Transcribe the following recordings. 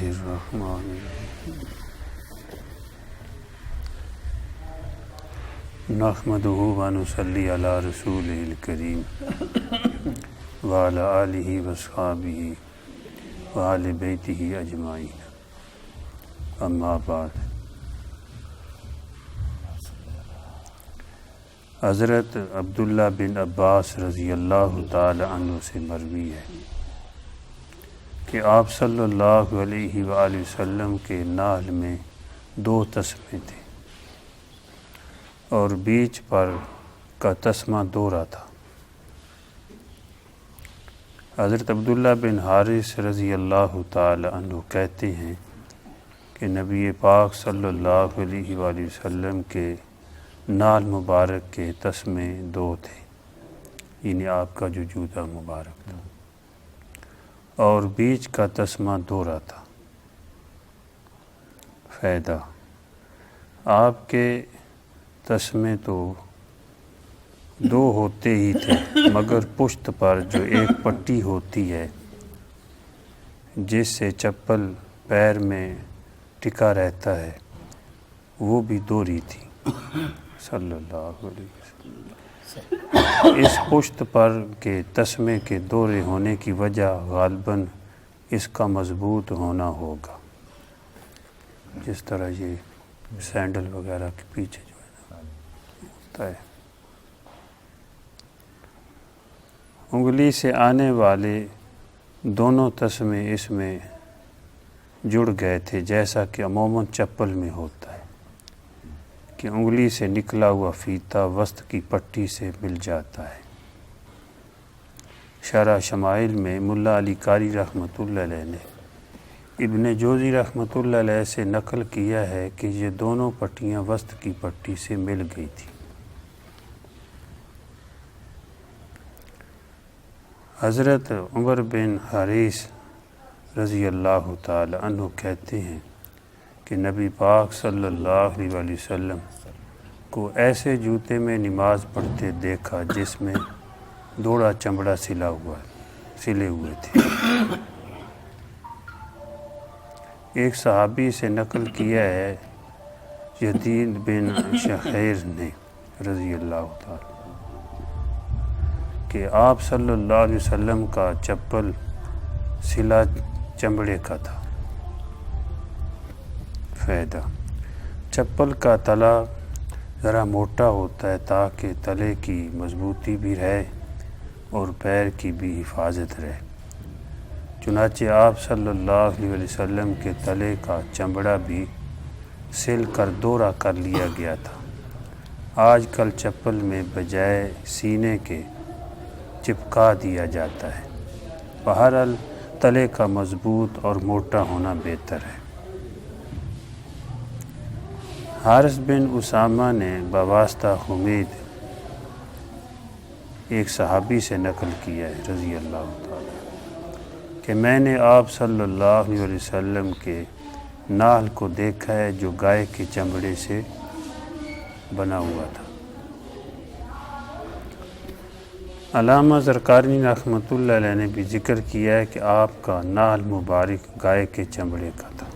الرحمن الرحیم نحمدہ ونصلی علی رسولہ الکریم وعلی آلہ وصحبہ وآل بیتہ اجمعین، اما بعد۔ حضرت عبداللہ بن عباس رضی اللہ تعالی عنہ سے مروی ہے کہ آپ صلی اللہ علیہ وآلہ وسلم کے نال میں 2 تسمے تھے اور بیچ پر کا تسمہ دوہرا تھا۔ حضرت عبداللہ بن حارث رضی اللہ تعالی عنہ کہتے ہیں کہ نبی پاک صلی اللہ علیہ وآلہ وسلم کے نال مبارک کے تسمے 2 تھے، یعنی آپ کا جو جوتا مبارک تھا، اور بیچ کا تسمہ دوہرا تھا۔ فائدہ: آپ کے تسمے تو 2 ہوتے ہی تھے، مگر پشت پر جو ایک پٹی ہوتی ہے جس سے چپل پیر میں ٹکا رہتا ہے، وہ بھی دوہری تھی صلی اللہ علیہ وسلم۔ اس پشت پر کے تسمے کے دوہرے ہونے کی وجہ غالباً اس کا مضبوط ہونا ہوگا، جس طرح یہ سینڈل وغیرہ کے پیچھے جو ہے نا ہوتا ہے۔ انگلی سے آنے والے دونوں تسمے اس میں جڑ گئے تھے، جیسا کہ عموماً چپل میں ہوتا ہے کہ انگلی سے نکلا ہوا فیتہ وسط کی پٹی سے مل جاتا ہے۔ شرح شمائل میں ملا علی قاری رحمۃ اللہ علیہ نے ابن جوزی رحمۃ اللہ علیہ سے نقل کیا ہے کہ یہ دونوں پٹیاں وسط کی پٹی سے مل گئی تھی۔ حضرت عمر بن حریث رضی اللہ تعالی عنہ کہتے ہیں کہ نبی پاک صلی اللہ علیہ وآلہ وسلم کو ایسے جوتے میں نماز پڑھتے دیکھا جس میں دوڑا چمڑا سلے ہوئے تھے۔ ایک صحابی سے نقل کیا ہے یزید بن شخیر نے رضی اللہ تعالی کہ آپ صلی اللہ علیہ وسلم کا چپل سلا چمڑے کا تھا۔ فائدہ: چپل کا تلا ذرا موٹا ہوتا ہے تاکہ تلے کی مضبوطی بھی رہے اور پیر کی بھی حفاظت رہے، چنانچہ آپ صلی اللہ علیہ وسلم کے تلے کا چمڑا بھی سل کر دوہرا کر لیا گیا تھا۔ آج کل چپل میں بجائے سینے کے چپکا دیا جاتا ہے۔ بہرحال تلے کا مضبوط اور موٹا ہونا بہتر ہے۔ حارث بن اسامہ نے بواسطہ حمید ایک صحابی سے نقل کیا ہے رضی اللہ تعالی کہ میں نے آپ صلی اللہ علیہ وسلم کے نال کو دیکھا ہے جو گائے کے چمڑے سے بنا ہوا تھا۔ علامہ زرقانی رحمۃ اللہ علیہ نے بھی ذکر کیا ہے کہ آپ کا نال مبارک گائے کے چمڑے کا تھا۔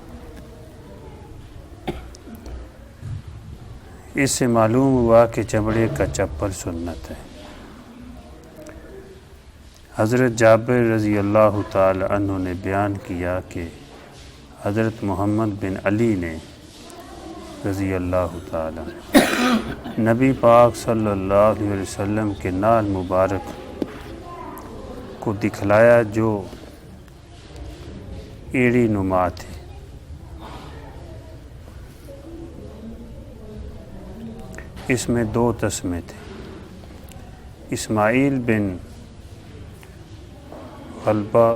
اس سے معلوم ہوا کہ چمڑے کا چپل سنت ہے۔ حضرت جابر رضی اللہ تعالی عنہ نے بیان کیا کہ حضرت محمد بن علی نے رضی اللہ تعالی نبی پاک صلی اللہ علیہ وسلم کے نال مبارک کو دکھلایا جو ایڑی نما تھے۔ اس میں 2 تسمے تھے۔ اسماعیل بن غلبہ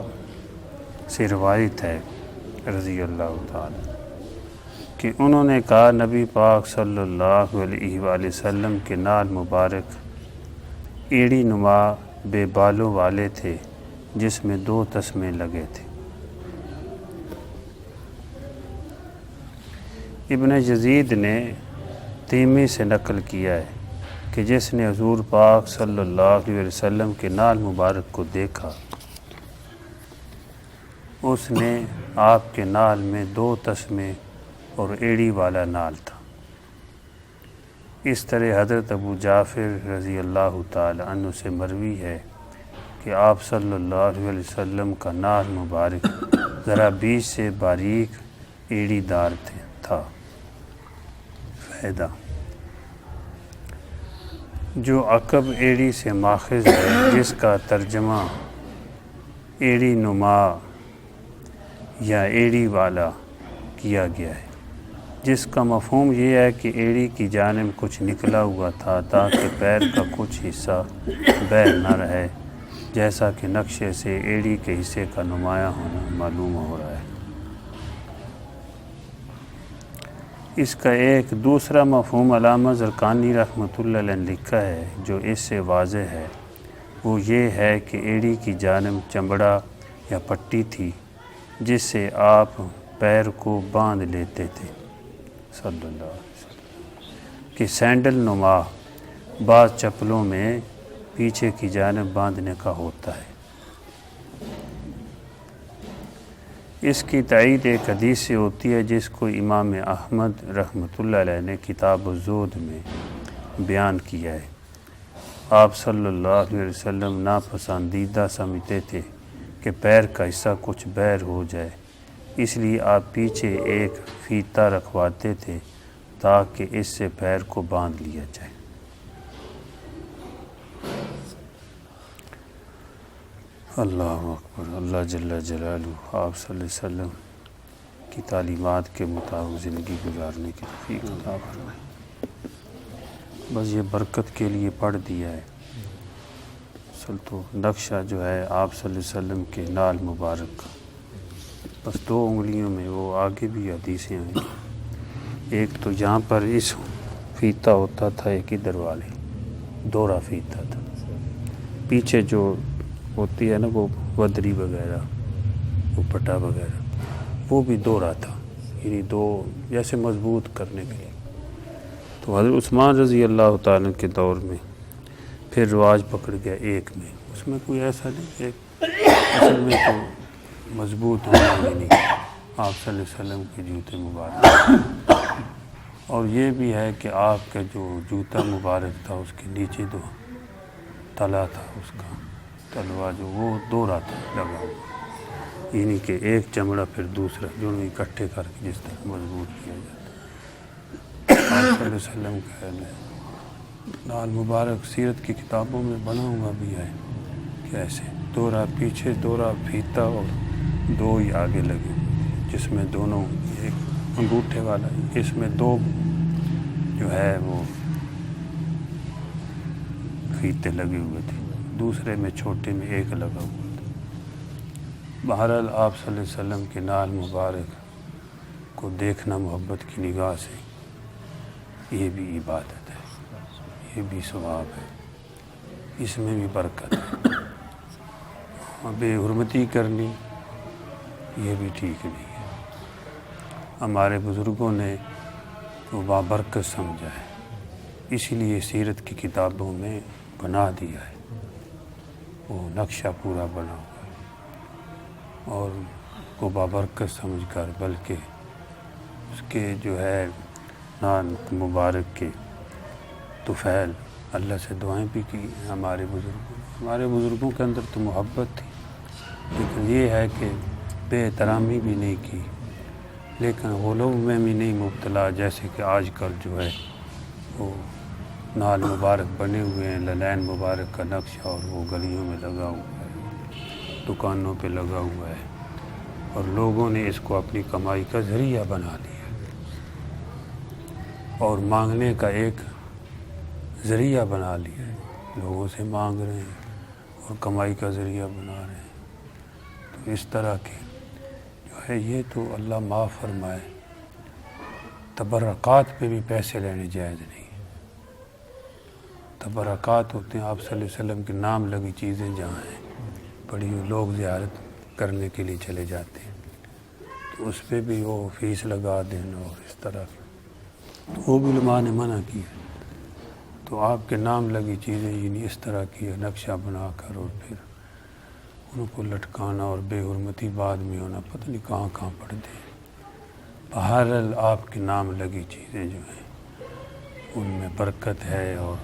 سے روایت ہے رضی اللہ تعالی کہ انہوں نے کہا نبی پاک صلی اللہ علیہ وآلہ وسلم کے نال مبارک ایڑی نما بے بالوں والے تھے جس میں 2 تسمے لگے تھے۔ ابن یزید نے تیمی سے نقل کیا ہے کہ جس نے حضور پاک صلی اللہ علیہ وسلم کے نال مبارک کو دیکھا اس نے آپ کے نال میں 2 تسمے اور ایڑی والا نال تھا۔ اس طرح حضرت ابو جعفر رضی اللہ تعالی عنہ سے مروی ہے کہ آپ صلی اللہ علیہ وسلم کا نال مبارک ذرا بیچ سے باریک ایڑی دار تھا۔ فائدہ: جو عقب ایڑی سے ماخذ ہے، جس کا ترجمہ ایڑی نما یا ایڑی والا کیا گیا ہے، جس کا مفہوم یہ ہے کہ ایڑی کی جانب کچھ نکلا ہوا تھا تاکہ پیر کا کچھ حصہ باہر نہ رہے، جیسا کہ نقشے سے ایڑی کے حصے کا نمایاں ہونا معلوم ہو رہا ہے۔ اس کا ایک دوسرا مفہوم علامہ زرقانی رحمۃ اللہ علیہ نے لکھا ہے جو اس سے واضح ہے، وہ یہ ہے کہ ایڑی کی جانب چمڑا یا پٹی تھی جس سے آپ پیر کو باندھ لیتے تھے صلی اللہ علیہ وسلم، کہ سینڈل نما بعض چپلوں میں پیچھے کی جانب باندھنے کا ہوتا ہے۔ اس کی تائید ایک حدیث سے ہوتی ہے جس کو امام احمد رحمۃ اللہ علیہ نے کتاب الزہد میں بیان کیا ہے۔ آپ صلی اللہ علیہ وسلم ناپسندیدہ سمجھتے تھے کہ پیر کا حصہ کچھ باہر ہو جائے، اس لیے آپ پیچھے ایک فیتہ رکھواتے تھے تاکہ اس سے پیر کو باندھ لیا جائے۔ اللہ اکبر۔ اللہ جل جلالہ آپ صلی اللہ علیہ وسلم کی تعلیمات کے مطابق زندگی گزارنے کی توفیق عطا فرمائے۔ بس یہ برکت کے لیے پڑھ دیا ہے۔ اصل تو نقشہ جو ہے آپ صلی اللہ علیہ وسلم کے نال مبارک کا، بس 2 انگلیوں میں، وہ آگے بھی حدیثیں ہیں۔ ایک تو یہاں پر اس فیتہ ہوتا تھا، ایک ادھر والے دورہ فیتہ تھا، پیچھے جو ہوتی ہے نا وہ ودری وغیرہ، وہ پٹا وغیرہ، وہ بھی دورہ تھا، یعنی 2 جیسے مضبوط کرنے کے لیے۔ تو حضرت عثمان رضی اللہ تعالیٰ کے دور میں پھر رواج پکڑ گیا ایک میں، اس میں کوئی ایسا نہیں، ایک اصل میں تو مضبوط ہونا ہی نہیں آپ صلی اللہ علیہ وسلم کے جوتے مبارک۔ اور یہ بھی ہے کہ آپ کا جو جوتا مبارک تھا اس کے نیچے جو تلا تھا، اس کا تلوا جو وہ دورہ تھا لگا ہوا، یعنی کہ ایک چمڑا پھر دوسرا دونوں اکٹھے کر کے جس طرح مضبوط کیا جاتا ہے۔ آپ صلی اللہ علیہ وسلم کا نال مبارک سیرت کی کتابوں میں بنا ہوا بھی ہے کہ ایسے دورہ پیچھے، دورہ پھیتا اور 2 ہی آگے لگے، جس میں دونوں ایک انگوٹھے والا، اس میں 2 جو ہے وہ فیتے لگے ہوئے تھے، دوسرے میں چھوٹے میں ایک لگا ہوا تھا۔ بہرحال آپ صلی اللہ علیہ وسلم کے نال مبارک کو دیکھنا محبت کی نگاہ سے، یہ بھی عبادت ہے، یہ بھی ثواب ہے، اس میں بھی برکت ہے۔ بے حرمتی کرنی یہ بھی ٹھیک نہیں ہے۔ ہمارے بزرگوں نے وہ بابرکت سمجھا ہے، اسی لیے سیرت کی کتابوں میں بنا دیا ہے، وہ نقشہ پورا بنا ہوا ہے، اور کو بابرکت سمجھ کر، بلکہ اس کے جو ہے نال مبارک کے طفیل اللہ سے دعائیں بھی کی ہمارے بزرگوں کے اندر تو محبت تھی، لیکن یہ ہے کہ بے احترامی بھی نہیں کی، لیکن غلو میں بھی نہیں مبتلا، جیسے کہ آج کل جو ہے وہ نال مبارک بنے ہوئے ہیں، للین مبارک کا نقشہ، اور وہ گلیوں میں لگا ہوا ہے، دکانوں پہ لگا ہوا ہے، اور لوگوں نے اس کو اپنی کمائی کا ذریعہ بنا لیا اور مانگنے کا ایک ذریعہ بنا لیا ہے، لوگوں سے مانگ رہے ہیں اور کمائی کا ذریعہ بنا رہے ہیں۔ تو اس طرح کے جو ہے یہ تو اللہ معاف فرمائے، تبرکات پہ بھی پیسے لینے جائز نہیں۔ تبرکات ہوتے ہیں آپ صلی اللہ علیہ وسلم کے نام لگی چیزیں جہاں ہیں، بڑی لوگ زیارت کرنے کے لیے چلے جاتے ہیں، تو اس پہ بھی وہ فیس لگا دینا اور اس طرح وہ بھی علماء نے منع کیا۔ تو آپ کے نام لگی چیزیں یعنی اس طرح کی نقشہ بنا کر اور پھر ان کو لٹکانا اور بے حرمتی بعد میں ہونا پتہ نہیں کہاں کہاں پڑ دے. بہرحال آپ کے نام لگی چیزیں جو ہیں ان میں برکت ہے اور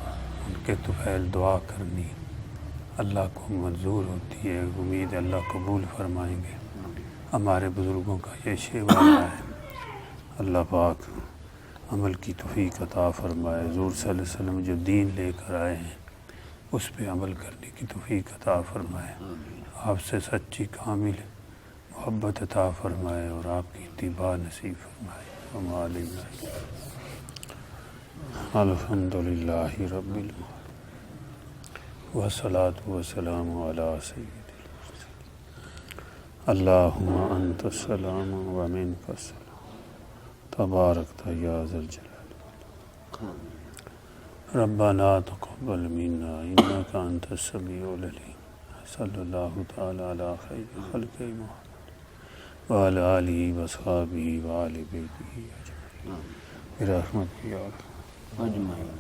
ان کے طفیل دعا کرنی اللہ کو منظور ہوتی ہے. امید اللہ قبول فرمائیں گے. ہمارے بزرگوں کا یہ شیوہ ہے. اللہ پاک عمل کی توفیق عطا فرمائے. حضور صلی اللہ علیہ وسلم جو دین لے کر آئے ہیں اس پہ عمل کرنے کی توفیق عطا فرمائے. آپ سے سچی کامل محبت عطا فرمائے اور آپ کی اتباع نصیب فرمائے. وما علینا الحمدللہ رب العالمین والصلاۃ والسلام علی سید المرسلین. اللہم انت السلام ومنک السلام تبارکت یا ذا الجلال. ربنا تقبل منا انک انت السمیع العلیم. صلی اللہ تعالی علی خیر خلق محمد وعلی آلہ وصحبہ وآل بیتہ اجمعین برحمتک یا ارحم اجمعین.